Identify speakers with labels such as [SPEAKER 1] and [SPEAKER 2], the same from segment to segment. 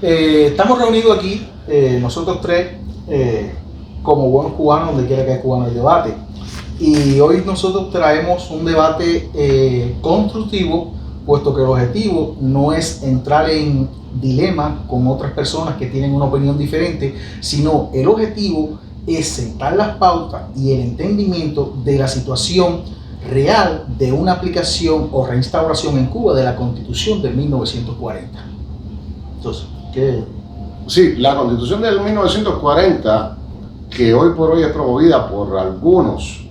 [SPEAKER 1] Estamos reunidos aquí, nosotros tres, como buenos cubanos, donde quiera que haya cubano el debate. Y hoy nosotros traemos un debate constructivo, puesto que el objetivo no es entrar en dilema con otras personas que tienen una opinión diferente, sino el objetivo es sentar las pautas y el entendimiento de la situación real de una aplicación o reinstauración en Cuba de la Constitución de 1940. Entonces, ¿qué?
[SPEAKER 2] Sí, la Constitución del 1940, que hoy por hoy es promovida por algunos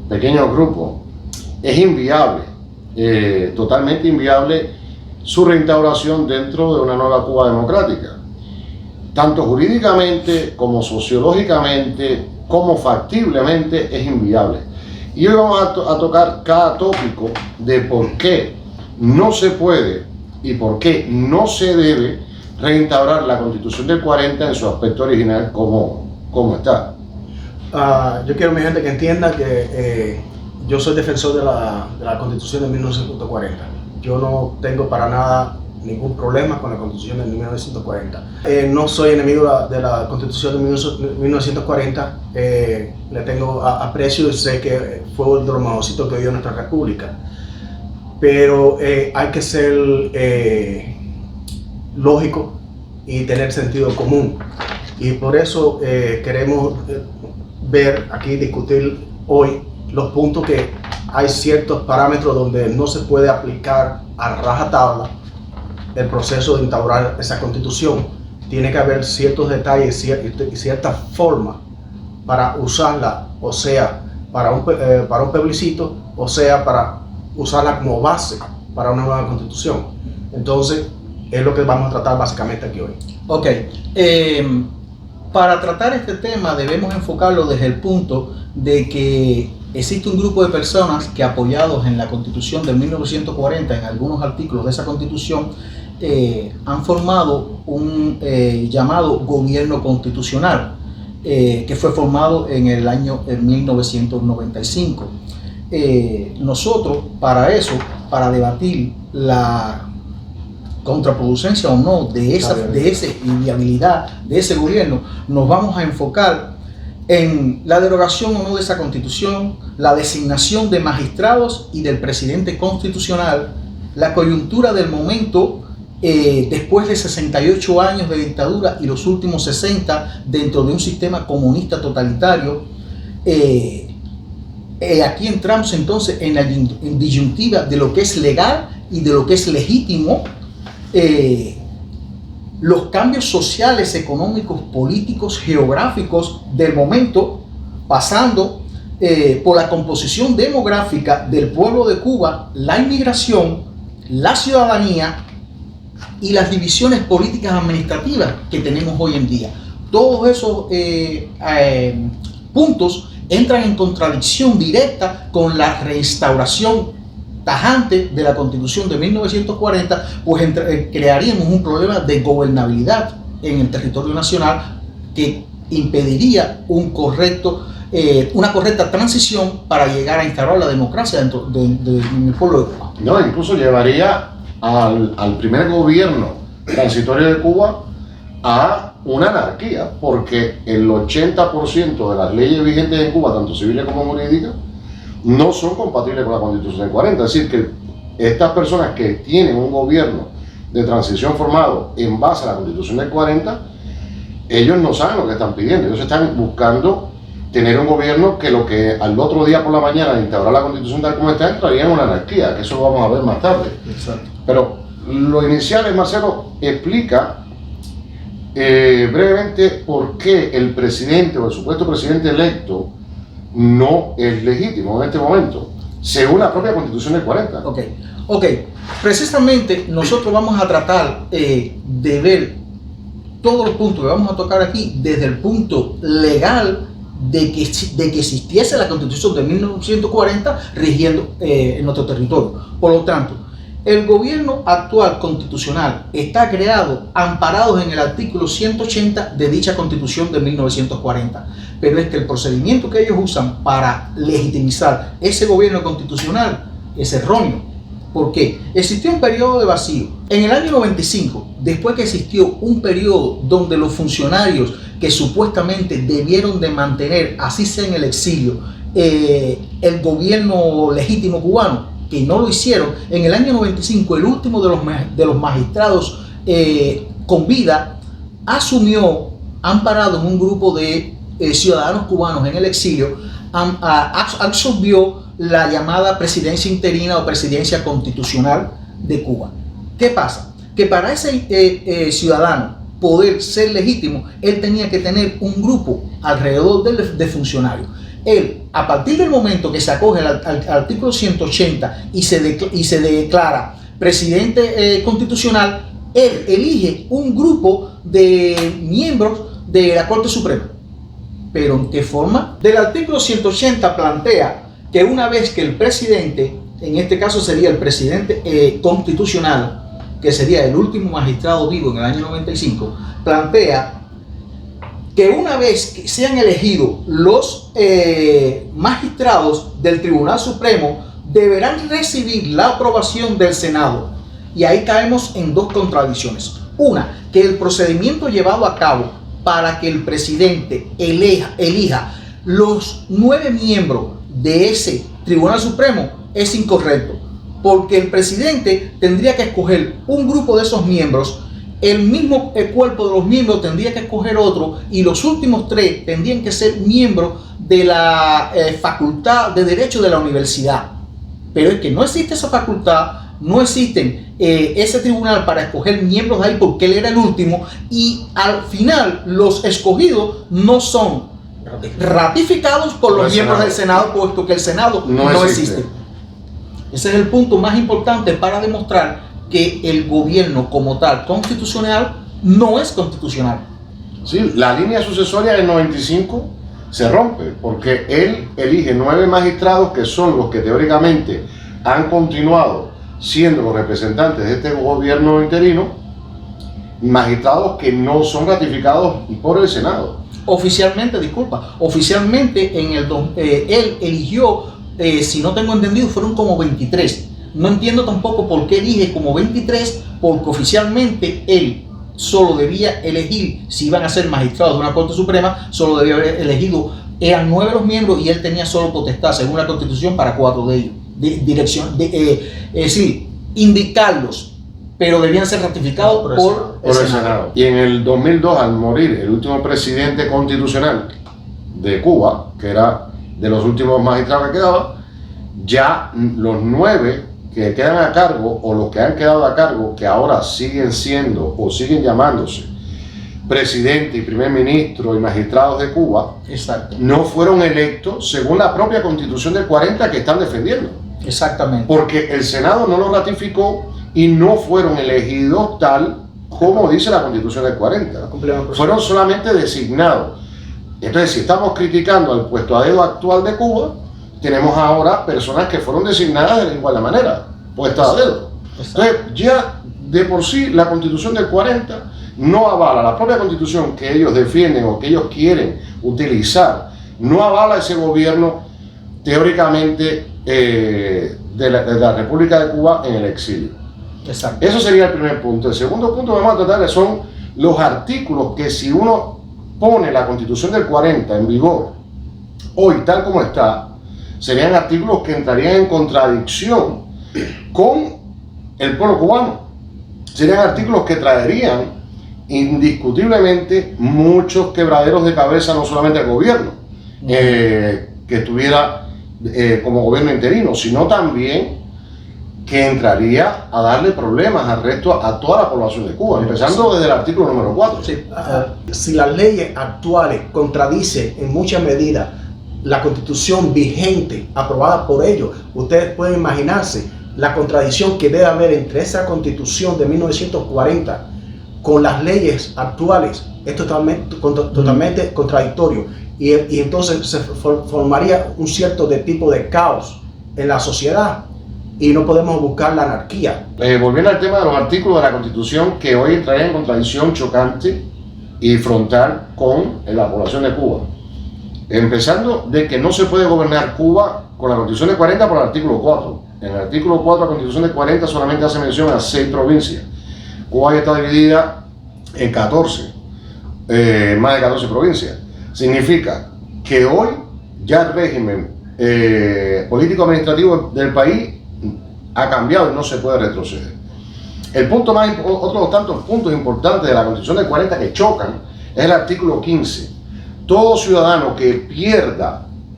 [SPEAKER 2] pequeños grupos, es inviable, totalmente inviable su reinstauración dentro de una nueva Cuba democrática, tanto jurídicamente como sociológicamente, como factiblemente es inviable. Y hoy vamos a tocar cada tópico de por qué no se puede y por qué no se debe reinstaurar la Constitución del 40 en su aspecto original como está.
[SPEAKER 1] Yo quiero, mi gente, que entienda que yo soy defensor de la Constitución de 1940. Yo no tengo para nada ningún problema con la Constitución de 1940. No soy enemigo de la Constitución de 1940. Le tengo aprecio y sé que fue uno de los mejorcitos que dio nuestra república. Pero hay que ser lógico y tener sentido común. Y por eso queremos ver aquí, discutir hoy los puntos que hay ciertos parámetros donde no se puede aplicar a rajatabla el proceso de instaurar esa constitución. Tiene que haber ciertos detalles y cierta forma para usarla, o sea, para un plebiscito, o sea, para usarla como base para una nueva constitución. Entonces, es lo que vamos a tratar básicamente aquí hoy.
[SPEAKER 3] Ok, para tratar este tema debemos enfocarlo desde el punto de que existe un grupo de personas que, apoyados en la Constitución de 1940, en algunos artículos de esa Constitución, han formado un llamado gobierno constitucional, que fue formado en el año 1995. Nosotros, para eso, para debatir la contraproducencia o no de esa inviabilidad de ese gobierno, nos vamos a enfocar en la derogación o no de esa constitución, la designación de magistrados y del presidente constitucional, la coyuntura del momento después de 68 años de dictadura y los últimos 60 dentro de un sistema comunista totalitario. Aquí entramos entonces en la disyuntiva de lo que es legal y de lo que es legítimo, los cambios sociales, económicos, políticos, geográficos del momento, pasando por la composición demográfica del pueblo de Cuba, la inmigración, la ciudadanía y las divisiones políticas administrativas que tenemos hoy en día. Todos esos puntos entran en contradicción directa con la reinstauración tajante de la Constitución de 1940, pues crearíamos un problema de gobernabilidad en el territorio nacional que impediría una correcta transición para llegar a instaurar la democracia dentro del pueblo de Cuba.
[SPEAKER 2] No, incluso llevaría al primer gobierno transitorio de Cuba a una anarquía, porque el 80% de las leyes vigentes en Cuba, tanto civiles como jurídicas, no son compatibles con la Constitución del 40. Es decir, que estas personas que tienen un gobierno de transición formado en base a la Constitución del 40, ellos no saben lo que están pidiendo. Ellos están buscando tener un gobierno que lo que al otro día por la mañana de instaurar la Constitución tal como está, entraría en una anarquía, que eso lo vamos a ver más tarde.
[SPEAKER 1] Exacto.
[SPEAKER 2] Pero lo inicial es, Marcelo, explica brevemente por qué el presidente o el supuesto presidente electo no es legítimo en este momento, según la propia Constitución del 40.
[SPEAKER 3] Ok. Precisamente nosotros vamos a tratar de ver todos los puntos que vamos a tocar aquí desde el punto legal de que existiese la Constitución de 1940 rigiendo en nuestro territorio. Por lo tanto, el gobierno actual constitucional está creado amparados en el artículo 180 de dicha Constitución de 1940. Pero es que el procedimiento que ellos usan para legitimizar ese gobierno constitucional es erróneo. ¿Por qué? Existió un periodo de vacío. En el año 95, después que existió un periodo donde los funcionarios que supuestamente debieron de mantener, así sea en el exilio, el gobierno legítimo cubano, que no lo hicieron, en el año 95 el último de los magistrados con vida asumió, amparado en un grupo de ciudadanos cubanos en el exilio, absorbió la llamada presidencia interina o presidencia constitucional de Cuba. ¿Qué pasa? Que para ese ciudadano poder ser legítimo, él tenía que tener un grupo alrededor de funcionarios. Él, a partir del momento que se acoge al artículo 180 y se declara presidente constitucional, él elige un grupo de miembros de la Corte Suprema. ¿Pero en qué forma? Del artículo 180 plantea que una vez que el presidente, en este caso sería el presidente constitucional, que sería el último magistrado vivo en el año 95, plantea que una vez que sean elegidos los magistrados del Tribunal Supremo, deberán recibir la aprobación del Senado. Y ahí caemos en dos contradicciones. Una, que el procedimiento llevado a cabo para que el presidente elija los 9 miembros de ese Tribunal Supremo es incorrecto, porque el presidente tendría que escoger un grupo de esos miembros, el mismo cuerpo de los miembros tendría que escoger otro, y los últimos 3 tendrían que ser miembros de la facultad de Derecho de la universidad. Pero es que no existe esa facultad, no existen ese tribunal para escoger miembros de ahí, porque él era el último, y al final los escogidos no son ratificados por los miembros del Senado, puesto que el Senado no existe. Ese es el punto más importante para demostrar que el gobierno como tal constitucional no es constitucional.
[SPEAKER 2] Sí, la línea sucesoria del 95 se rompe porque él elige 9 magistrados que son los que teóricamente han continuado siendo los representantes de este gobierno interino, magistrados que no son ratificados por el Senado.
[SPEAKER 3] Oficialmente, disculpa, oficialmente él eligió, si no tengo entendido, fueron como 23. No entiendo tampoco por qué elige como 23, porque oficialmente él solo debía elegir, si iban a ser magistrados de una Corte Suprema, solo debía haber elegido, eran 9 los miembros y él tenía solo potestad, según la Constitución, para 4 de ellos. Indicarlos, pero debían ser ratificados por el Senado.
[SPEAKER 2] Y en el 2002, al morir el último presidente constitucional de Cuba, que era de los últimos magistrados que quedaba, ya los 9 que quedan a cargo, o los que han quedado a cargo, que ahora siguen siendo o siguen llamándose presidente y primer ministro y magistrados de Cuba,
[SPEAKER 3] exacto,
[SPEAKER 2] no fueron electos según la propia Constitución del 40 que están defendiendo.
[SPEAKER 3] Exactamente.
[SPEAKER 2] Porque el Senado no lo ratificó y no fueron elegidos tal como dice la Constitución del 40. Fueron solamente designados. Entonces, si estamos criticando al puesto a dedo actual de Cuba, tenemos ahora personas que fueron designadas de la igual manera, puestas a dedo. Entonces, ya de por sí la Constitución del 40 no avala, la propia Constitución que ellos defienden o que ellos quieren utilizar, no avala ese gobierno teóricamente de la República de Cuba en el exilio.
[SPEAKER 3] Exacto.
[SPEAKER 2] Eso sería el primer punto. El segundo punto que vamos a tratar son los artículos que, si uno pone la Constitución del 40 en vigor hoy tal como está, serían artículos que entrarían en contradicción con el pueblo cubano. Serían artículos que traerían indiscutiblemente muchos quebraderos de cabeza, no solamente al gobierno que estuviera como gobierno interino, sino también que entraría a darle problemas al resto, a toda la población de Cuba, empezando desde el artículo número 4.
[SPEAKER 1] Sí. Si las leyes actuales contradicen en muchas medidas la Constitución vigente aprobada por ellos, ustedes pueden imaginarse la contradicción que debe haber entre esa Constitución de 1940 con las leyes actuales. Es totalmente contradictorio, y entonces se formaría un cierto tipo de caos en la sociedad y no podemos buscar la anarquía.
[SPEAKER 2] Volviendo al tema de los artículos de la Constitución que hoy entrarían en contradicción chocante y frontal con la población de Cuba. Empezando de que no se puede gobernar Cuba con la Constitución de 40 por el artículo 4. En el artículo 4 de la Constitución del 40 solamente hace mención a 6 provincias. Cuba ya está dividida en 14, más de 14 provincias. Significa que hoy ya el régimen político-administrativo del país ha cambiado y no se puede retroceder. Otro de tantos puntos importantes de la Constitución del 40 que chocan es el artículo 15. Todo ciudadano que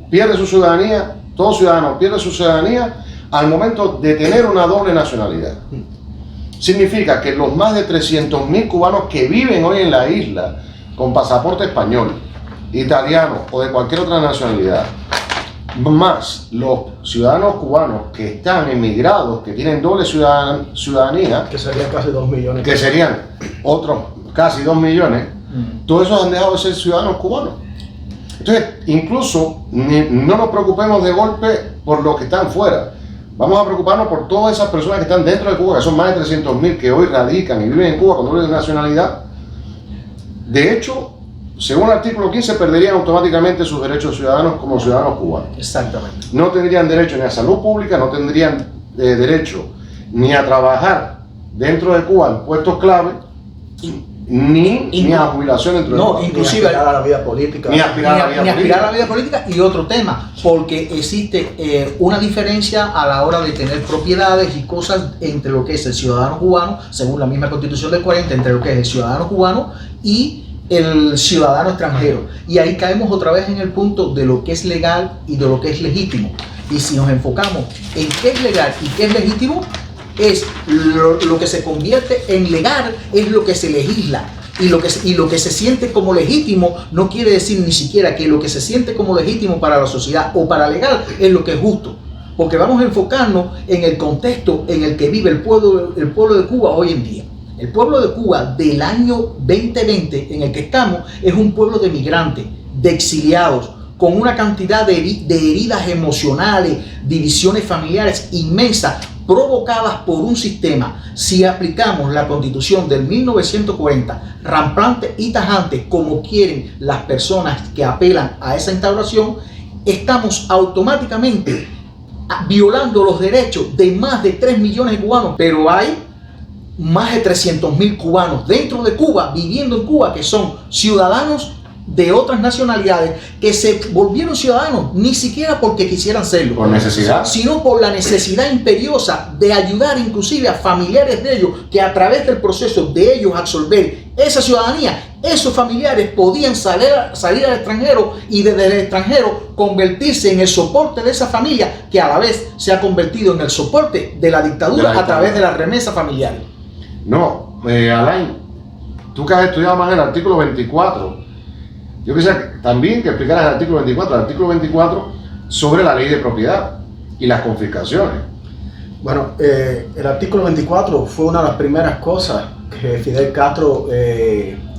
[SPEAKER 2] pierde su ciudadanía, todo ciudadano pierde su ciudadanía al momento de tener una doble nacionalidad. Significa que los más de 300.000 cubanos que viven hoy en la isla con pasaporte español, italiano o de cualquier otra nacionalidad, más los ciudadanos cubanos que están emigrados, que tienen doble ciudadanía,
[SPEAKER 1] que serían casi 2 millones.
[SPEAKER 2] Que serían otros casi 2 millones, todos esos han dejado de ser ciudadanos cubanos. Entonces, incluso no nos preocupemos de golpe por los que están fuera. Vamos a preocuparnos por todas esas personas que están dentro de Cuba, que son más de 300.000 que hoy radican y viven en Cuba con doble nacionalidad. De hecho, según el artículo 15, perderían automáticamente sus derechos ciudadanos como ciudadanos cubanos.
[SPEAKER 3] Exactamente.
[SPEAKER 2] No tendrían derecho ni a salud pública, no tendrían derecho ni a trabajar dentro de Cuba en puestos clave, ni a jubilación dentro de Cuba.
[SPEAKER 3] Inclusive
[SPEAKER 1] ni aspirar a la vida política.
[SPEAKER 3] Ni aspirar a la vida política. Y otro tema, porque existe una diferencia a la hora de tener propiedades y cosas entre lo que es el ciudadano cubano, según la misma Constitución del 40, entre lo que es el ciudadano cubano y el ciudadano extranjero. Y ahí caemos otra vez en el punto de lo que es legal y de lo que es legítimo. Y si nos enfocamos en qué es legal y qué es legítimo, es lo que se convierte en legal, es lo que se legisla. Y lo que se siente como legítimo no quiere decir ni siquiera que lo que se siente como legítimo para la sociedad o para legal es lo que es justo. Porque vamos a enfocarnos en el contexto en el que vive el pueblo de Cuba hoy en día. El pueblo de Cuba del año 2020 en el que estamos es un pueblo de migrantes, de exiliados, con una cantidad de heridas emocionales, divisiones familiares inmensas, provocadas por un sistema. Si aplicamos la Constitución del 1940, rampante y tajante, como quieren las personas que apelan a esa instauración, estamos automáticamente violando los derechos de más de 3 millones de cubanos. Pero hay más de 300.000 cubanos dentro de Cuba, viviendo en Cuba, que son ciudadanos de otras nacionalidades, que se volvieron ciudadanos ni siquiera porque quisieran serlo,
[SPEAKER 2] por necesidad,
[SPEAKER 3] sino por la necesidad imperiosa de ayudar inclusive a familiares de ellos, que a través del proceso de ellos absorber esa ciudadanía, esos familiares podían salir al extranjero y desde el extranjero convertirse en el soporte de esa familia, que a la vez se ha convertido en el soporte de la dictadura a través de las remesas familiares.
[SPEAKER 2] No, Alain, tú que has estudiado más el artículo 24, yo quisiera también que explicaras el artículo 24 sobre la ley de propiedad y las confiscaciones.
[SPEAKER 1] Bueno, el artículo 24 fue una de las primeras cosas que Fidel Castro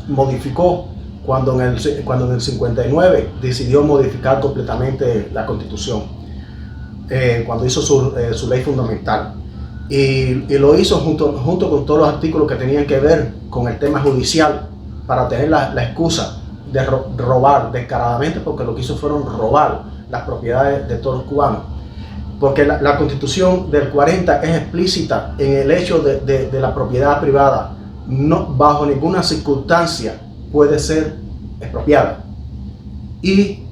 [SPEAKER 1] modificó cuando en el 59 decidió modificar completamente la Constitución, cuando hizo su ley fundamental. Y lo hizo junto con todos los artículos que tenían que ver con el tema judicial, para tener la excusa de robar descaradamente, porque lo que hizo fueron robar las propiedades de todos los cubanos. Porque la Constitución del 40 es explícita en el hecho de la propiedad privada. No, bajo ninguna circunstancia puede ser expropiada. Y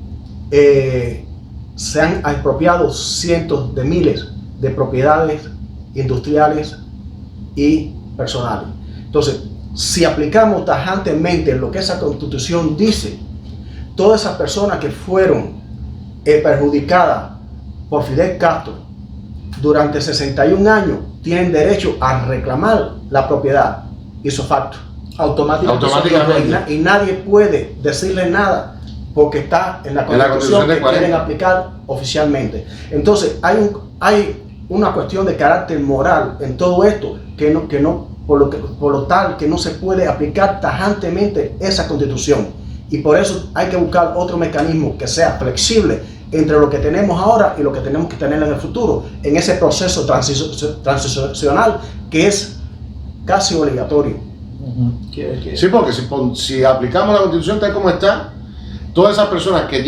[SPEAKER 1] se han expropiado cientos de miles de propiedades industriales y personales. Entonces, si aplicamos tajantemente lo que esa Constitución dice, todas esas personas que fueron perjudicadas por Fidel Castro durante 61 años tienen derecho a reclamar la propiedad ipso facto, automáticamente. Y nadie puede decirle nada porque está en la Constitución que quieren aplicar oficialmente. Entonces hay una cuestión de carácter moral en todo esto, por lo tal que no se puede aplicar tajantemente esa Constitución. Y por eso hay que buscar otro mecanismo que sea flexible entre lo que tenemos ahora y lo que tenemos que tener en el futuro, en ese proceso transicional que es casi obligatorio.
[SPEAKER 2] Sí, porque si aplicamos la Constitución tal como está, todas esas personas que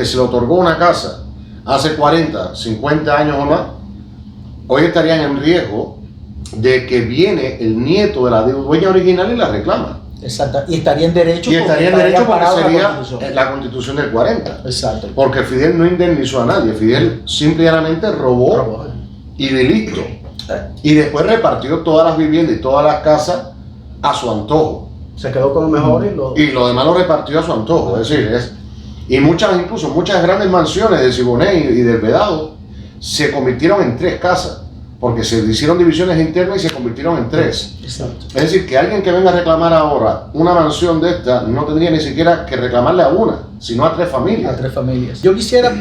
[SPEAKER 2] se le otorgó una casa hace 40, 50 años o más, hoy estarían en riesgo de que viene el nieto de la dueña original y la reclama.
[SPEAKER 3] Exacto. Y estaría en derecho.
[SPEAKER 2] Y estaría en derecho porque
[SPEAKER 3] parado
[SPEAKER 2] sería la Constitución del 40.
[SPEAKER 3] Exacto.
[SPEAKER 2] Porque Fidel no indemnizó a nadie. Fidel simplemente robó y delito. Y después repartió todas las viviendas y todas las casas a su antojo.
[SPEAKER 1] Se quedó con lo mejor
[SPEAKER 2] y lo demás lo repartió a su antojo. Es decir, incluso muchas grandes mansiones de Siboney y del Vedado se convirtieron en 3 casas. Porque se hicieron divisiones internas y se convirtieron en 3.
[SPEAKER 3] Exacto.
[SPEAKER 2] Es decir, que alguien que venga a reclamar ahora una mansión de esta no tendría ni siquiera que reclamarle a una, sino a 3 familias.
[SPEAKER 3] A 3 familias. Yo quisiera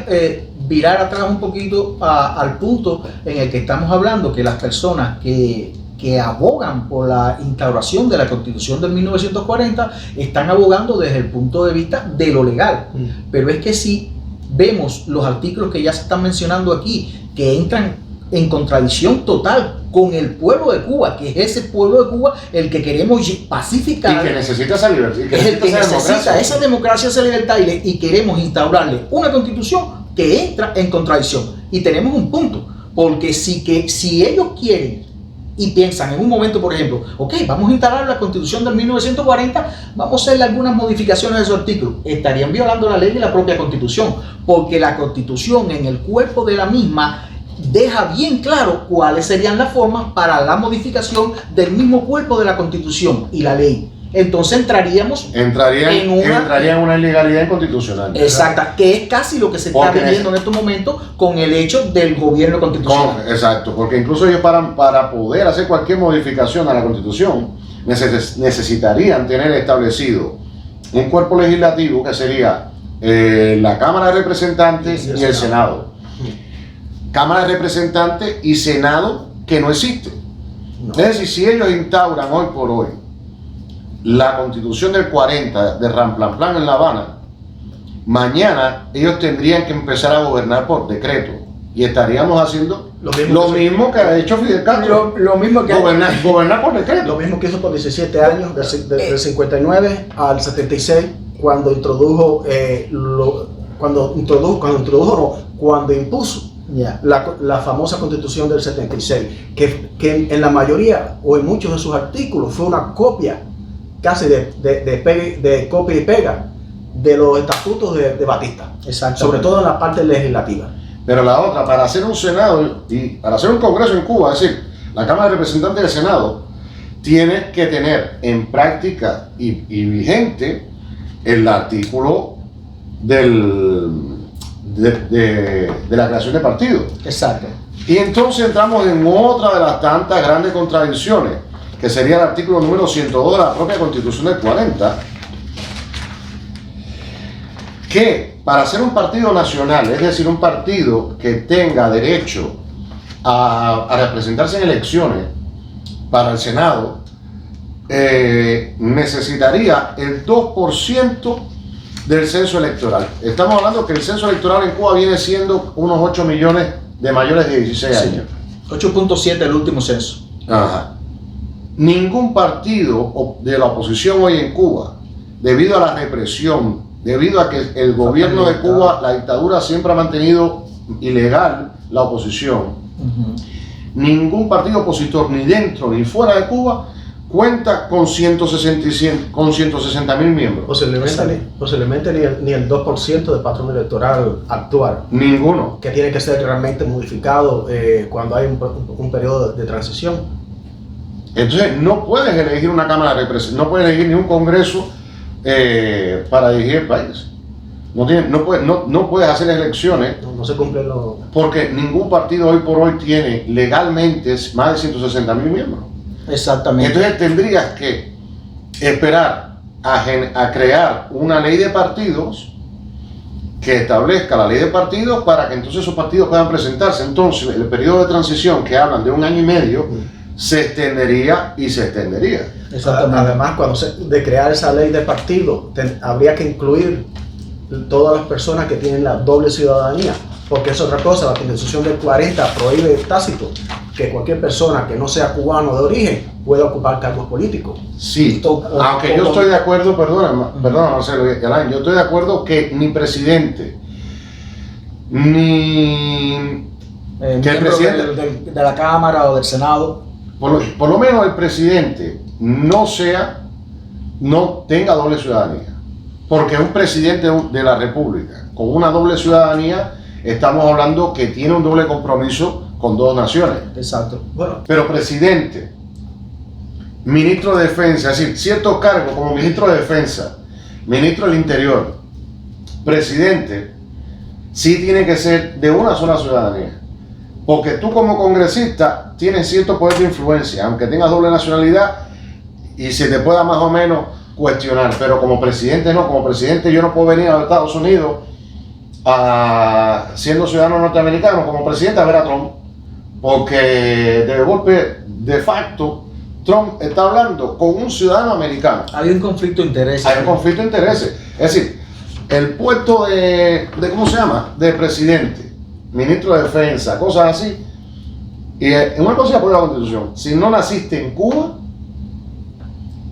[SPEAKER 3] virar atrás un poquito al punto en el que estamos hablando, que las personas que abogan por la instauración de la Constitución del 1940 están abogando desde el punto de vista de lo legal. Pero es que si vemos los artículos que ya se están mencionando aquí, que entran en contradicción total con el pueblo de Cuba, que es ese pueblo de Cuba el que queremos pacificar.
[SPEAKER 2] Y que necesita esa libertad.
[SPEAKER 3] Es el que necesita esa democracia, esa libertad, y queremos instaurarle una constitución que entra en contradicción. Y tenemos un punto, porque si ellos quieren y piensan en un momento, por ejemplo, ok, vamos a instalar la Constitución del 1940, vamos a hacerle algunas modificaciones a su artículo, estarían violando la ley y la propia Constitución, porque la Constitución en el cuerpo de la misma deja bien claro cuáles serían las formas para la modificación del mismo cuerpo de la Constitución y la ley. Entonces entraría
[SPEAKER 2] en una ilegalidad inconstitucional.
[SPEAKER 3] Exacta, que es casi lo que se está viviendo en estos momentos con el hecho del gobierno constitucional.
[SPEAKER 2] Exacto, porque incluso ellos para poder hacer cualquier modificación a la Constitución necesitarían tener establecido un cuerpo legislativo que sería la Cámara de Representantes y el Senado. Cámara de Representantes y Senado que no existe. No. Es decir, si ellos instauran hoy por hoy la Constitución del 40 de Ramplan en La Habana, mañana ellos tendrían que empezar a gobernar por decreto y estaríamos haciendo lo mismo que ha hecho Fidel Castro.
[SPEAKER 3] Lo mismo que
[SPEAKER 2] gobernar por decreto.
[SPEAKER 1] Lo mismo que hizo por 17 años, del 59 al 76, cuando impuso la famosa Constitución del 76, que en la mayoría o en muchos de sus artículos fue una copia casi de copia y pega de los estatutos de Batista, sobre todo en la parte legislativa.
[SPEAKER 2] Pero la otra, para hacer un Senado y para hacer un Congreso en Cuba, es decir, la Cámara de Representantes del Senado, tienes que tener en práctica y vigente el artículo de la creación de partidos.
[SPEAKER 3] Exacto.
[SPEAKER 2] Y entonces entramos en otra de las tantas grandes contradicciones, que sería el artículo número 102 de la propia Constitución del 40, que para ser un partido nacional, es decir, un partido que tenga derecho a representarse en elecciones para el Senado, necesitaría el 2% del censo electoral. Estamos hablando que el censo electoral en Cuba viene siendo unos 8 millones de mayores de 16 años.
[SPEAKER 3] 8.7 el último censo.
[SPEAKER 2] Ajá. Ningún partido de la oposición hoy en Cuba, debido a la represión, debido a que el gobierno de Cuba, la dictadura siempre ha mantenido ilegal la oposición, ningún partido opositor, ni dentro ni fuera de Cuba, cuenta con 160.000 miembros.
[SPEAKER 1] Posiblemente ni el 2% del patrón electoral actual.
[SPEAKER 2] Ninguno.
[SPEAKER 1] Que tiene que ser realmente modificado cuando hay un periodo de transición.
[SPEAKER 2] Entonces no puedes elegir una Cámara de Representantes, no puedes elegir ni un Congreso para dirigir el país. No puedes hacer elecciones.
[SPEAKER 1] No se cumple lo...
[SPEAKER 2] Porque ningún partido hoy por hoy tiene legalmente más de 160.000 miembros.
[SPEAKER 3] Exactamente.
[SPEAKER 2] Entonces tendrías que esperar a crear una ley de partidos que establezca la ley de partidos para que entonces esos partidos puedan presentarse. Entonces el periodo de transición que hablan de 1 año y medio se extendería y se extendería.
[SPEAKER 1] Exactamente. Además, de crear esa ley de partido, habría que incluir todas las personas que tienen la doble ciudadanía, porque es otra cosa. La Constitución del 40 prohíbe tácito que cualquier persona que no sea cubano de origen pueda ocupar cargos políticos.
[SPEAKER 2] Sí, aunque yo estoy de acuerdo, perdona Marcelo y Alain, yo estoy de acuerdo que ni presidente, ni
[SPEAKER 3] miembro de la Cámara o del Senado.
[SPEAKER 2] Por lo menos el presidente no tenga doble ciudadanía. Porque un presidente de la República con una doble ciudadanía, estamos hablando que tiene un doble compromiso con dos naciones.
[SPEAKER 3] Exacto.
[SPEAKER 1] Bueno,
[SPEAKER 2] Pero presidente, ministro de Defensa, es decir, ciertos cargos como ministro de Defensa, ministro del Interior, presidente, sí tiene que ser de una sola ciudadanía. Porque tú como congresista tienes cierto poder de influencia, aunque tengas doble nacionalidad y se te pueda más o menos cuestionar. Pero como presidente no, como presidente yo no puedo venir a los Estados Unidos siendo ciudadano norteamericano como presidente a ver a Trump. Porque de golpe, de facto, Trump está hablando con un ciudadano americano.
[SPEAKER 3] Hay un conflicto de intereses.
[SPEAKER 2] Hay un conflicto de intereses. Es decir, el puesto de ¿cómo se llama? De presidente, ministro de Defensa, cosas así. Y una cosa por la Constitución, si no naciste en Cuba,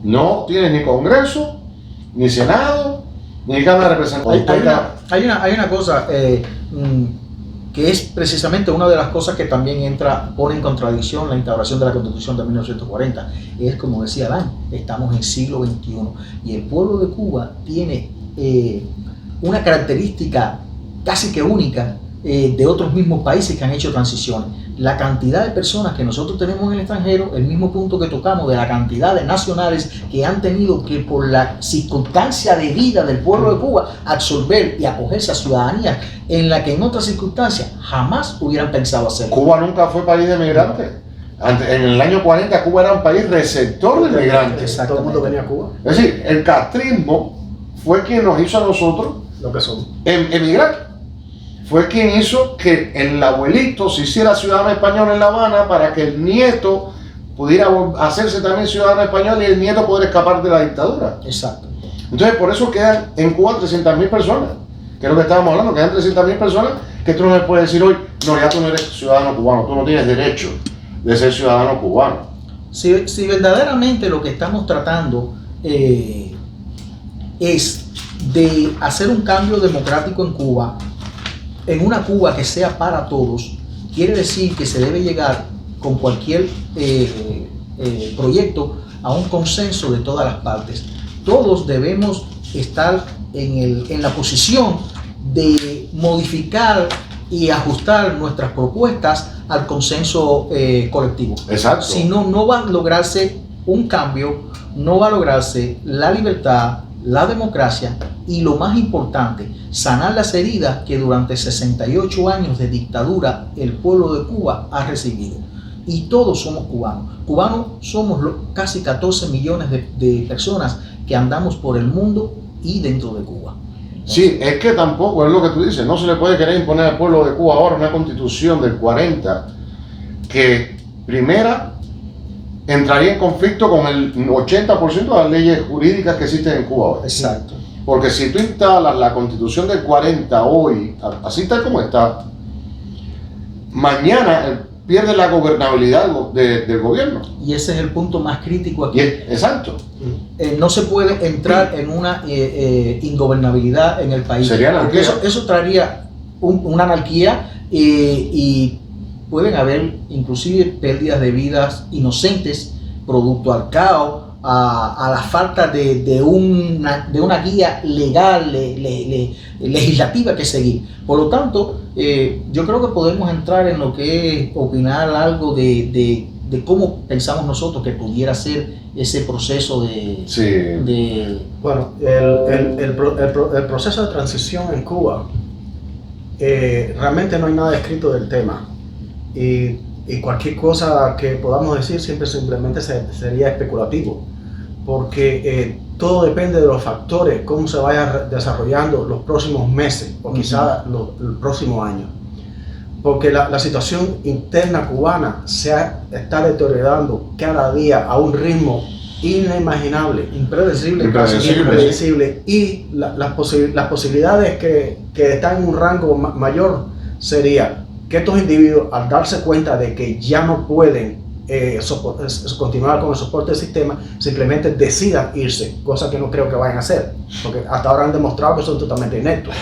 [SPEAKER 2] no tienes ni Congreso, ni Senado, ni Cámara de Representantes.
[SPEAKER 3] Hay una cosa que es precisamente una de las cosas que también pone en contradicción la instauración de la Constitución de 1940. Es como decía Adán, estamos en siglo XXI y el pueblo de Cuba tiene una característica casi que única de otros mismos países que han hecho transiciones. La cantidad de personas que nosotros tenemos en el extranjero, el mismo punto que tocamos de la cantidad de nacionales que han tenido que por la circunstancia de vida del pueblo de Cuba absorber y acogerse a ciudadanías en la que en otras circunstancias jamás hubieran pensado hacerlo.
[SPEAKER 2] Cuba nunca fue país de migrantes. En el año 40 Cuba era un país receptor de migrantes.
[SPEAKER 1] todo el mundo venía a Cuba,
[SPEAKER 2] Es decir, el castrismo fue quien nos hizo a nosotros
[SPEAKER 1] lo que son.
[SPEAKER 2] emigrar. Fue quien hizo que el abuelito se hiciera ciudadano español en La Habana para que el nieto pudiera hacerse también ciudadano español y el nieto poder escapar de la dictadura.
[SPEAKER 3] Exacto.
[SPEAKER 2] Entonces, por eso quedan en Cuba 300.000 personas, que es lo que estábamos hablando, quedan 300.000 personas que tú no me puedes decir hoy, no, ya tú no eres ciudadano cubano, tú no tienes derecho de ser ciudadano cubano.
[SPEAKER 3] Si verdaderamente lo que estamos tratando es de hacer un cambio democrático en Cuba, en una Cuba que sea para todos, quiere decir que se debe llegar con cualquier proyecto a un consenso de todas las partes. Todos debemos estar en la posición de modificar y ajustar nuestras propuestas al consenso colectivo.
[SPEAKER 2] Exacto.
[SPEAKER 3] Si no, no va a lograrse un cambio, no va a lograrse la libertad, la democracia y lo más importante, sanar las heridas que durante 68 años de dictadura el pueblo de Cuba ha recibido. Y todos somos cubanos. Cubanos somos casi 14 millones de personas que andamos por el mundo y dentro de Cuba.
[SPEAKER 2] Sí, es que tampoco es lo que tú dices, no se le puede querer imponer al pueblo de Cuba ahora una constitución del 40 que primera entraría en conflicto con el 80% de las leyes jurídicas que existen en Cuba hoy.
[SPEAKER 3] Exacto.
[SPEAKER 2] Porque si tú instalas la constitución del 40 hoy, así tal como está, mañana pierde la gobernabilidad del gobierno.
[SPEAKER 3] Y ese es el punto más crítico aquí.
[SPEAKER 2] Exacto.
[SPEAKER 3] No se puede entrar en una ingobernabilidad en el país.
[SPEAKER 2] Sería anarquía.
[SPEAKER 3] Porque eso traería una anarquía y pueden haber inclusive pérdidas de vidas inocentes producto al caos, a la falta de una guía legal, legislativa que seguir. Por lo tanto, yo creo que podemos entrar en lo que es opinar algo de cómo pensamos nosotros que pudiera ser ese proceso de
[SPEAKER 1] Bueno, el proceso de transición en Cuba, realmente no hay nada escrito del tema. Y cualquier cosa que podamos decir simplemente sería especulativo, porque todo depende de los factores, cómo se vaya desarrollando los próximos meses o quizás el próximo año. Porque la situación interna cubana está deteriorando cada día a un ritmo inimaginable, impredecible, y las posibilidades que están en un rango mayor sería que estos individuos, al darse cuenta de que ya no pueden continuar con el soporte del sistema, simplemente decidan irse, cosa que no creo que vayan a hacer, porque hasta ahora han demostrado que son totalmente ineptos.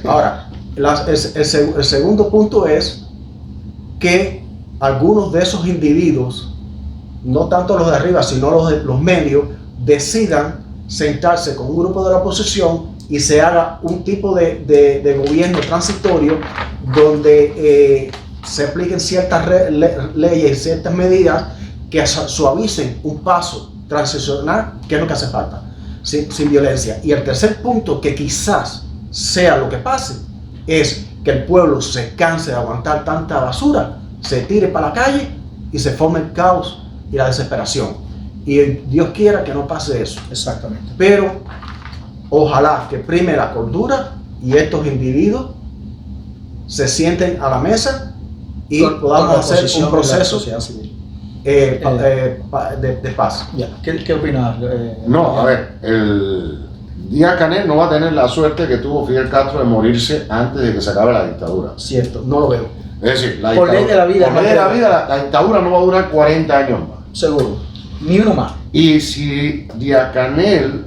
[SPEAKER 1] Ahora, el segundo punto es que algunos de esos individuos, no tanto los de arriba, sino los medios, decidan sentarse con un grupo de la oposición y se haga un tipo de gobierno transitorio donde se apliquen ciertas leyes y ciertas medidas que suavicen un paso transicional, que es lo que hace falta, sin violencia. Y el tercer punto, que quizás sea lo que pase, es que el pueblo se canse de aguantar tanta basura, se tire para la calle y se forme el caos y la desesperación. Y Dios quiera que no pase eso.
[SPEAKER 3] Exactamente.
[SPEAKER 1] Pero ojalá que prime la cordura y estos individuos se sienten a la mesa y podamos hacer un proceso de paz.
[SPEAKER 3] Ya. ¿Qué opinas?
[SPEAKER 2] No, a ver, el Díaz-Canel no va a tener la suerte que tuvo Fidel Castro de morirse antes de que se acabe la dictadura.
[SPEAKER 3] Cierto.
[SPEAKER 1] No lo veo.
[SPEAKER 2] Es decir,
[SPEAKER 3] Por ley de la vida,
[SPEAKER 2] por ley de la vida, la dictadura no va a durar 40 años más.
[SPEAKER 3] Seguro. Ni uno más.
[SPEAKER 2] Y si Díaz-Canel,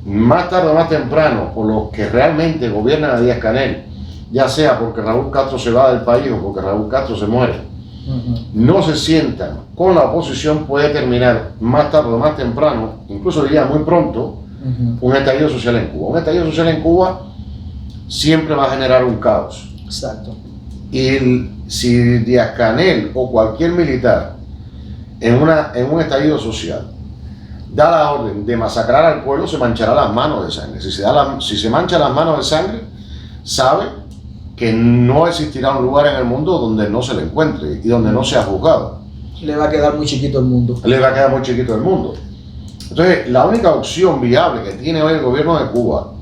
[SPEAKER 2] más tarde o más temprano, o los que realmente gobiernan a Díaz-Canel, ya sea porque Raúl Castro se va del país o porque Raúl Castro se muere, no se sientan con la oposición, puede terminar más tarde o más temprano, incluso diría muy pronto, un estallido social en Cuba. Un estallido social en Cuba siempre va a generar un caos.
[SPEAKER 3] Exacto.
[SPEAKER 2] Y si Díaz-Canel o cualquier militar en un estallido social da la orden de masacrar al pueblo, se manchará las manos de sangre. Si se mancha las manos de sangre, sabe que no existirá un lugar en el mundo donde no se le encuentre y donde no sea juzgado.
[SPEAKER 3] Le va a quedar muy chiquito el mundo.
[SPEAKER 2] Le va a quedar muy chiquito el mundo. Entonces, la única opción viable que tiene hoy el gobierno de Cuba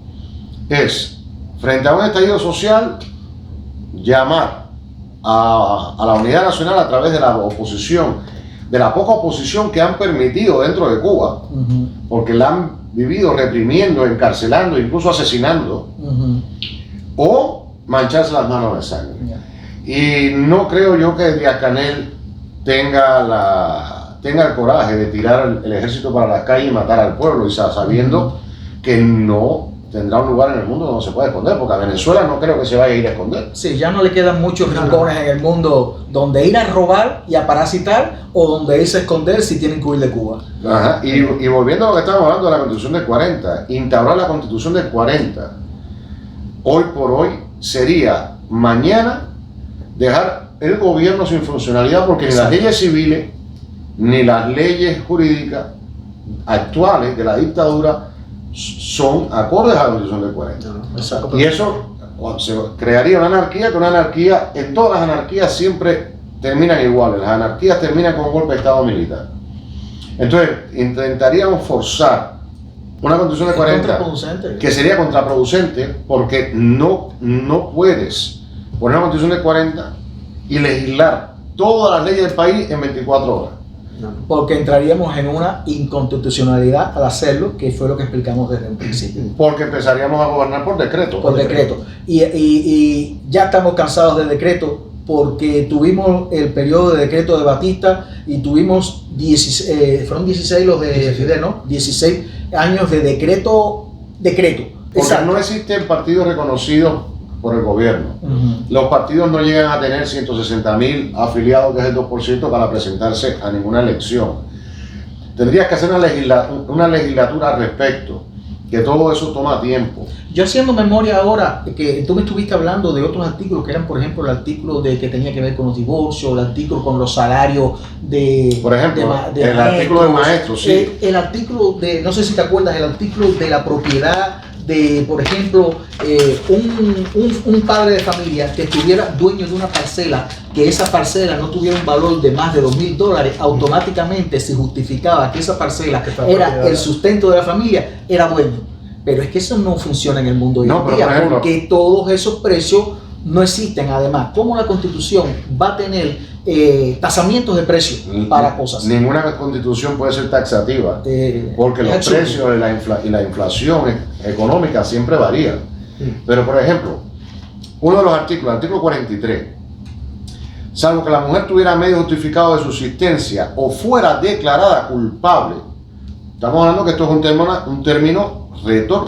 [SPEAKER 2] es, frente a un estallido social, llamar a la unidad nacional a través de la oposición, de la poca oposición que han permitido dentro de Cuba, porque la han vivido reprimiendo, encarcelando, incluso asesinando, o mancharse las manos de sangre. Y no creo yo que Díaz-Canel tenga el coraje de tirar el ejército para las calles y matar al pueblo, y sabiendo que no tendrá un lugar en el mundo donde se pueda esconder, porque a Venezuela no creo que se vaya a ir a esconder.
[SPEAKER 3] Sí, ya no le quedan muchos rincones en el mundo donde ir a robar y a parasitar, o donde irse a esconder si tienen que huir de Cuba.
[SPEAKER 2] Ajá. Y volviendo a lo que estábamos hablando de la Constitución del 40, instaurar la Constitución del 40, hoy por hoy, sería mañana dejar el gobierno sin funcionalidad, porque ni las leyes civiles ni las leyes jurídicas actuales de la dictadura son acordes a la Constitución del 40.
[SPEAKER 3] Exacto.
[SPEAKER 2] Y eso se crearía una anarquía, que una anarquía, en todas las anarquías siempre terminan iguales. Las anarquías terminan con un golpe de Estado militar. Entonces, intentaríamos forzar una Constitución del 40 que sería contraproducente, porque no puedes poner una Constitución del 40 y legislar todas las leyes del país en 24 horas.
[SPEAKER 3] Porque entraríamos en una inconstitucionalidad al hacerlo, que fue lo que explicamos desde un principio.
[SPEAKER 2] Porque empezaríamos a gobernar por decreto.
[SPEAKER 3] Por decreto. Y ya estamos cansados de decreto, porque tuvimos el periodo de decreto de Batista y tuvimos 16, fueron 16 los de Fidel, ¿no? 16 años de decreto.
[SPEAKER 2] Porque
[SPEAKER 3] Exacto.
[SPEAKER 2] no existen partidos reconocidos por el gobierno. Los partidos no llegan a tener 160.000 afiliados, que es el 2%, para presentarse a ninguna elección. Tendrías que hacer una legislatura al respecto, que todo eso toma tiempo.
[SPEAKER 3] Yo haciendo memoria ahora, que tú me estuviste hablando de otros artículos que eran, por ejemplo, el artículo que tenía que ver con los divorcios, el artículo con los salarios de...
[SPEAKER 2] Por ejemplo,
[SPEAKER 3] de
[SPEAKER 2] el artículo de maestros, sí.
[SPEAKER 3] El artículo de, no sé si te acuerdas, el artículo de la propiedad de, por ejemplo, un padre de familia que estuviera dueño de una parcela, que esa parcela no tuviera un valor de más de $2.000, automáticamente se justificaba que esa parcela era el sustento de la familia, era dueño. Pero es que eso no funciona en el mundo hoy en día, porque todos esos precios no existen. Además, ¿cómo la Constitución va a tener tasamientos de precios para cosas?
[SPEAKER 2] Ninguna Constitución puede ser taxativa, porque los precios y la inflación económica siempre varían. Pero, por ejemplo, uno de los artículos, el artículo 43, salvo que la mujer tuviera medio justificado de subsistencia o fuera declarada culpable, estamos hablando que esto es un término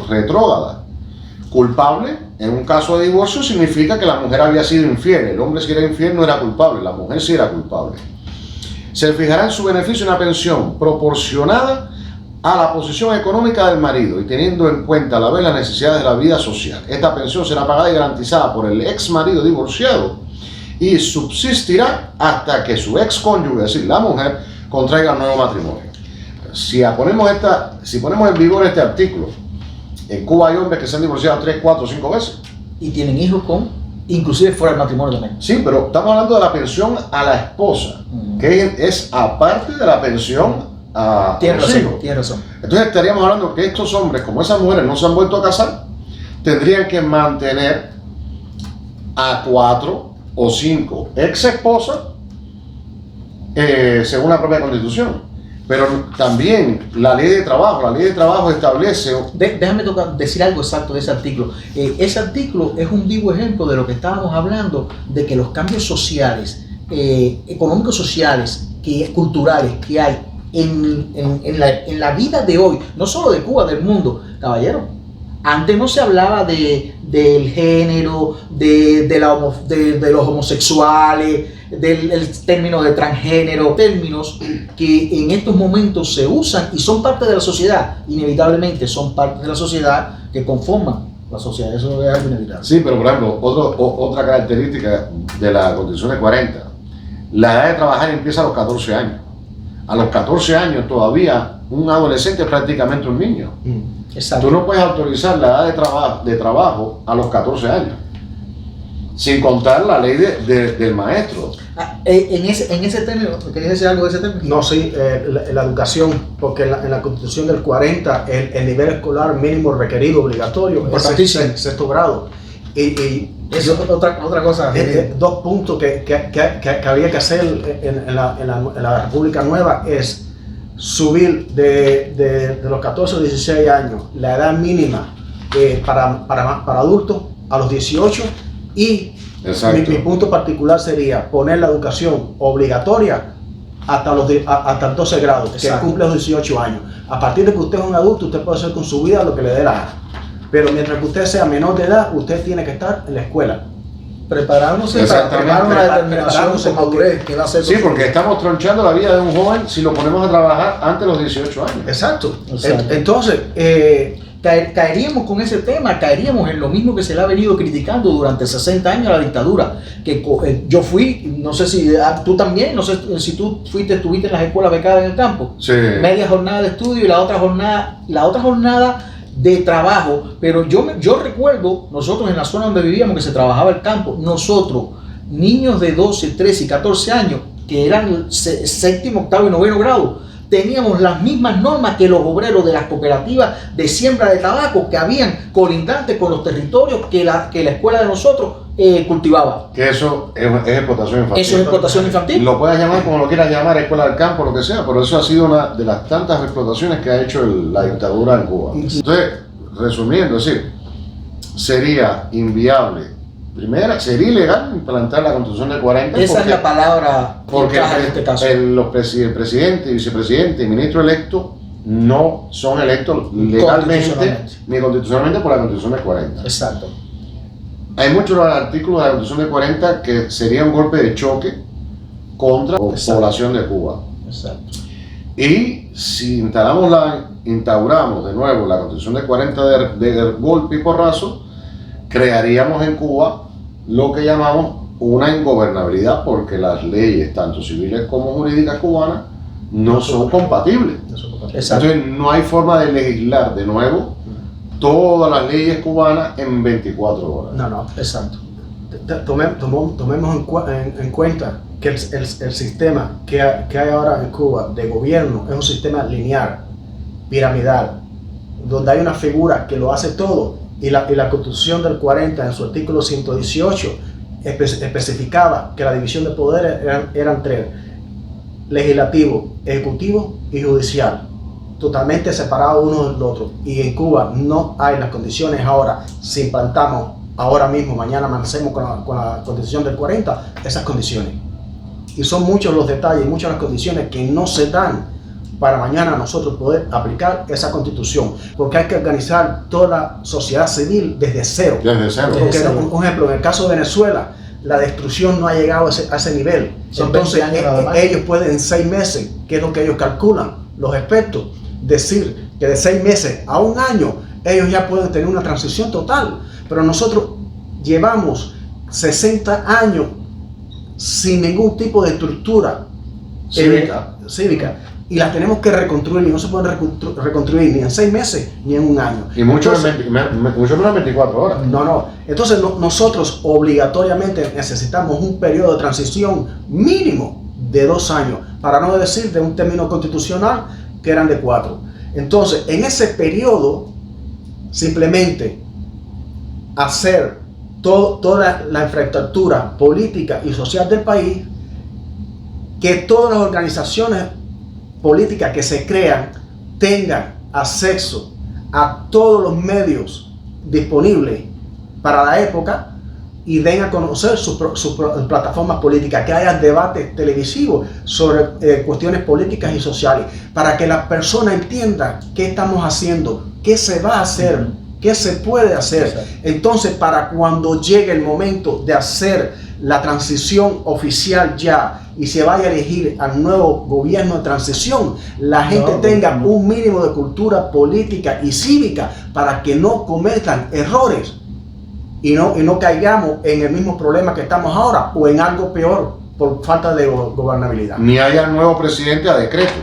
[SPEAKER 2] retrógrada. Culpable, en un caso de divorcio, significa que la mujer había sido infiel. El hombre, si era infiel, no era culpable, la mujer sí era culpable. Se fijará en su beneficio una pensión proporcionada a la posición económica del marido y teniendo en cuenta a la vez las necesidades de la vida social. Esta pensión será pagada y garantizada por el ex marido divorciado y subsistirá hasta que su ex cónyuge, es decir, la mujer, contraiga un nuevo matrimonio. Si ponemos en vigor este artículo, en Cuba hay hombres que se han divorciado 3, 4, 5 veces.
[SPEAKER 3] Y tienen hijos inclusive fuera del matrimonio también.
[SPEAKER 2] Sí, pero estamos hablando de la pensión a la esposa, que es aparte de la pensión a los hijos.
[SPEAKER 3] Tienes razón.
[SPEAKER 2] Entonces estaríamos hablando que estos hombres, como esas mujeres no se han vuelto a casar, tendrían que mantener a 4 o 5 ex esposas según la propia Constitución. Pero también la ley de trabajo establece...
[SPEAKER 3] Déjame decir algo exacto de ese artículo. Ese artículo es un vivo ejemplo de lo que estábamos hablando, de que los cambios sociales, económicos sociales, culturales que hay en la vida de hoy, no solo de Cuba, del mundo, caballero. Antes no se hablaba del género, de los homosexuales, del término de transgénero, términos que en estos momentos se usan y son parte de la sociedad, inevitablemente son parte de la sociedad que conforman la sociedad, eso es algo inevitable.
[SPEAKER 2] Sí, pero por ejemplo, otra característica de la Constitución de 40, la edad de trabajar empieza a los 14 años. A los 14 años todavía un adolescente es prácticamente un niño.
[SPEAKER 3] Exacto.
[SPEAKER 2] Tú no puedes autorizar la edad de trabajo a los 14 años, sin contar la ley del maestro.
[SPEAKER 3] En ese término, ¿querías decir algo de ese término?
[SPEAKER 1] No, sí, la educación, porque en la Constitución del 40 el nivel escolar mínimo requerido obligatorio es sexto grado. Y
[SPEAKER 3] eso es otra cosa.
[SPEAKER 1] Dos puntos que había que hacer en la República Nueva es subir de los 14 a 16 años la edad mínima para adultos a los 18 y mi punto particular sería poner la educación obligatoria hasta el 12 grado, que cumple los 18 años. A partir de que usted es un adulto, usted puede hacer con su vida lo que le dé la gana. Pero mientras que usted sea menor de edad, usted tiene que estar en la escuela.
[SPEAKER 3] Preparándose para una determinación de madurez que va a ser.
[SPEAKER 2] Sí, porque estamos tronchando la vida de un joven si lo ponemos a trabajar antes de los 18 años.
[SPEAKER 1] Exacto. Entonces,
[SPEAKER 3] caeríamos con ese tema, caeríamos en lo mismo que se le ha venido criticando durante 60 años a la dictadura. Que yo fui, no sé si tú también, no sé si tú estuviste en las escuelas becadas en el campo.
[SPEAKER 2] Sí.
[SPEAKER 3] Media jornada de estudio y la otra jornada de trabajo, pero yo recuerdo, nosotros en la zona donde vivíamos, que se trabajaba el campo, nosotros, niños de 12, 13 y 14 años, que eran séptimo, octavo y noveno grado, teníamos las mismas normas que los obreros de las cooperativas de siembra de tabaco que habían colindantes con los territorios que la escuela de nosotros cultivaba.
[SPEAKER 2] Que eso es explotación infantil.
[SPEAKER 3] Eso es explotación infantil.
[SPEAKER 2] Lo puedes llamar como lo quieras llamar, escuela del campo, lo que sea, pero eso ha sido una de las tantas explotaciones que ha hecho la dictadura en Cuba. Entonces, resumiendo, es decir, sería inviable. Primera, sería ilegal implantar la Constitución del 40.
[SPEAKER 3] Esa es la palabra
[SPEAKER 2] porque
[SPEAKER 3] en este caso.
[SPEAKER 2] El presidente, vicepresidente y ministro electo no son electos legalmente ni constitucionalmente por la Constitución del 40.
[SPEAKER 3] Exacto.
[SPEAKER 2] Hay muchos artículos de la Constitución del 40 que sería un golpe de choque contra la población de Cuba.
[SPEAKER 3] Exacto.
[SPEAKER 2] Y si instauramos de nuevo la Constitución del 40 de golpe y porrazo, crearíamos en Cuba lo que llamamos una ingobernabilidad, porque las leyes, tanto civiles como jurídicas cubanas, no son compatibles. Entonces no hay forma de legislar de nuevo todas las leyes cubanas en 24 horas.
[SPEAKER 1] No, exacto. Tomemos en cuenta que el sistema que hay ahora en Cuba de gobierno es un sistema lineal, piramidal, donde hay una figura que lo hace todo. Y la Constitución del 40, en su artículo 118, especificaba que la división de poderes eran tres: legislativo, ejecutivo y judicial, totalmente separados uno del otro. Y en Cuba no hay las condiciones ahora, si implantamos ahora mismo, mañana amanecemos con la Constitución del 40, esas condiciones. Y son muchos los detalles, muchas las condiciones que no se dan para mañana nosotros poder aplicar esa constitución, porque hay que organizar toda la sociedad civil desde cero.
[SPEAKER 2] Desde cero.
[SPEAKER 1] Porque, un ejemplo, en el caso de Venezuela, la destrucción no ha llegado a ese nivel.
[SPEAKER 3] Son
[SPEAKER 1] Entonces
[SPEAKER 3] 20 años nada más.
[SPEAKER 1] ellos pueden en 6 meses, que es lo que ellos calculan, los expertos, decir que de 6 meses a un año ellos ya pueden tener una transición total. Pero nosotros llevamos 60 años sin ningún tipo de estructura cívica, y las tenemos que reconstruir, y no se pueden reconstruir ni en 6 meses ni en un año.
[SPEAKER 2] Y mucho menos en 24 horas.
[SPEAKER 1] No. Entonces nosotros obligatoriamente necesitamos un periodo de transición mínimo de 2 años, para no decir de un término constitucional que eran de 4. Entonces, en ese periodo, simplemente hacer toda la infraestructura política y social del país, que todas las organizaciones políticas que se crean tengan acceso a todos los medios disponibles para la época y den a conocer sus plataformas políticas, que haya debates televisivos sobre cuestiones políticas y sociales, para que las personas entiendan qué estamos haciendo, qué se va a hacer, qué se puede hacer.
[SPEAKER 3] Exacto.
[SPEAKER 1] Entonces, para cuando llegue el momento de hacer la transición oficial ya y se vaya a elegir al nuevo gobierno de transición, la gente tenga un mínimo de cultura política y cívica para que no cometan errores y no caigamos en el mismo problema que estamos ahora o en algo peor por falta de gobernabilidad.
[SPEAKER 2] Ni haya nuevo presidente a decreto.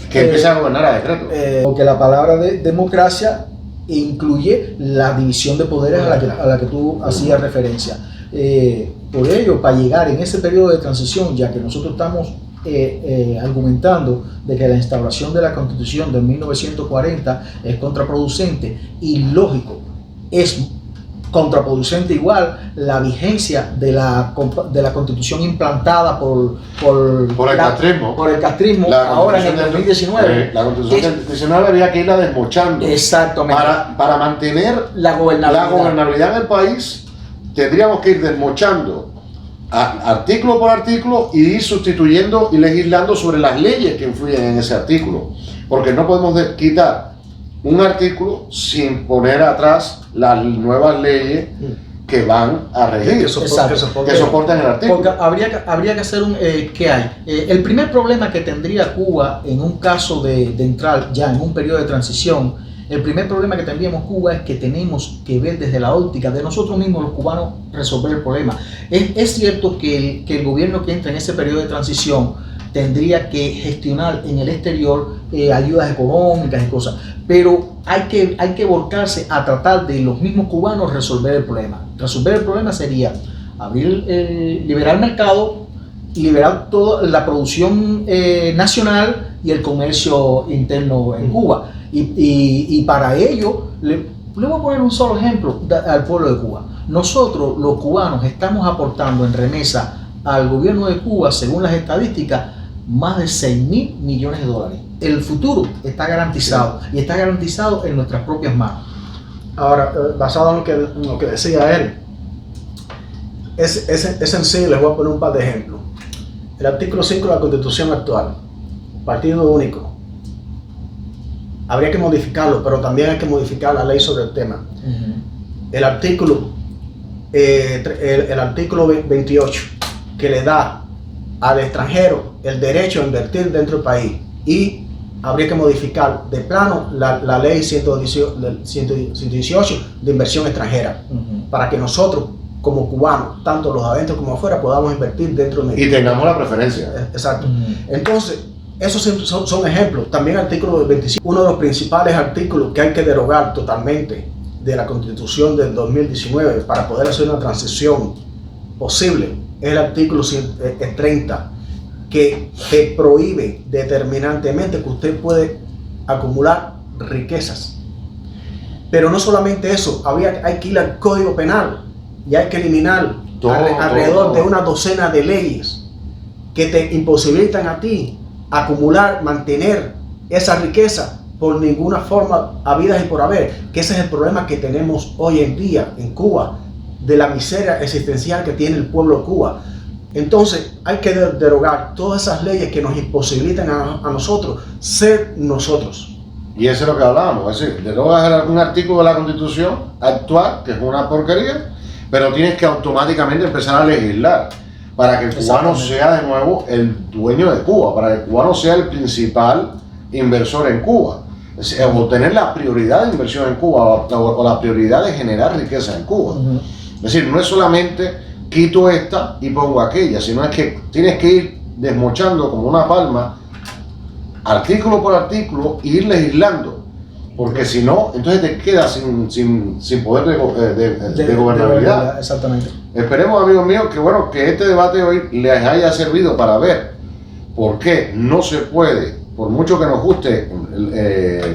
[SPEAKER 2] Que empiece a gobernar a decreto.
[SPEAKER 3] Porque la palabra de democracia incluye la división de poderes a la que tú hacías referencia. Por ello, para llegar en ese periodo de transición, ya que nosotros estamos argumentando de que la instauración de la Constitución de 1940 es contraproducente y lógico, es contraproducente igual la vigencia de la Constitución implantada por el castrismo ahora en el 2019.
[SPEAKER 2] La Constitución del 19 habría que irla desmochando.
[SPEAKER 3] Exactamente.
[SPEAKER 2] Para mantener
[SPEAKER 3] la
[SPEAKER 2] gobernabilidad en el país, tendríamos que ir desmochando artículo por artículo y ir sustituyendo y legislando sobre las leyes que influyen en ese artículo. Porque no podemos quitar un artículo sin poner atrás las nuevas leyes que van a regir, que soportan el artículo.
[SPEAKER 3] Porque habría que hacer ¿qué hay? El primer problema que tendría Cuba en un caso de entrar ya en un periodo de transición, el primer problema que tendríamos Cuba es que tenemos que ver desde la óptica de nosotros mismos, los cubanos, resolver el problema. Es cierto que el gobierno que entra en ese periodo de transición tendría que gestionar en el exterior ayudas económicas y cosas, pero hay que volcarse a tratar de los mismos cubanos resolver el problema. Resolver el problema sería liberar el mercado, liberar toda la producción nacional y el comercio interno en Cuba. Y para ello, le voy a poner un solo ejemplo al pueblo de Cuba. Nosotros, los cubanos, estamos aportando en remesa al gobierno de Cuba, según las estadísticas, más de 6.000 millones de dólares. El futuro está garantizado, y está garantizado en nuestras propias manos.
[SPEAKER 1] Ahora, basado en lo que decía él, es sencillo. Les voy a poner un par de ejemplos. El artículo 5 de la Constitución actual, partido único, habría que modificarlo, pero también hay que modificar la ley sobre el tema. El artículo 28, que le da al extranjero el derecho a invertir dentro del país, y habría que modificar de plano la ley 118 de inversión extranjera, para que nosotros como cubanos, tanto los adentro como afuera, podamos invertir dentro de
[SPEAKER 2] y tengamos la preferencia.
[SPEAKER 1] Exacto. Entonces, esos son ejemplos. También el artículo 25, uno de los principales artículos que hay que derogar totalmente de la Constitución del 2019 para poder hacer una transición posible, es el artículo 30, que te prohíbe determinantemente que usted puede acumular riquezas. Pero no solamente eso, hay que ir al Código Penal y hay que eliminar alrededor de una docena de leyes que te imposibilitan a ti acumular, mantener esa riqueza por ninguna forma, habidas y por haber, que ese es el problema que tenemos hoy en día en Cuba, de la miseria existencial que tiene el pueblo de Cuba. Entonces hay que derogar todas esas leyes que nos imposibilitan a nosotros ser nosotros.
[SPEAKER 2] Y eso es lo que hablábamos, es decir, derogas un artículo de la Constitución actual, que es una porquería, pero tienes que automáticamente empezar a legislar para que el cubano sea de nuevo el dueño de Cuba, para que el cubano sea el principal inversor en Cuba, o tener la prioridad de inversión en Cuba o la prioridad de generar riqueza en Cuba. Es decir, no es solamente quito esta y pongo aquella, sino es que tienes que ir desmochando como una palma, artículo por artículo, e ir legislando, porque si no, entonces te quedas sin poder de gobernabilidad.
[SPEAKER 3] Exactamente.
[SPEAKER 2] Esperemos, amigos míos, que bueno, que este debate hoy les haya servido para ver por qué no se puede, por mucho que nos guste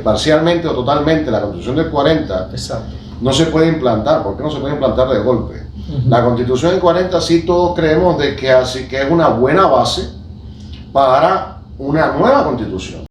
[SPEAKER 2] parcialmente o totalmente la Constitución del 40,
[SPEAKER 3] Exacto.
[SPEAKER 2] no se puede implantar. ¿Por qué no se puede implantar de golpe? La Constitución del 40 sí todos creemos de que así que es una buena base para una nueva Constitución.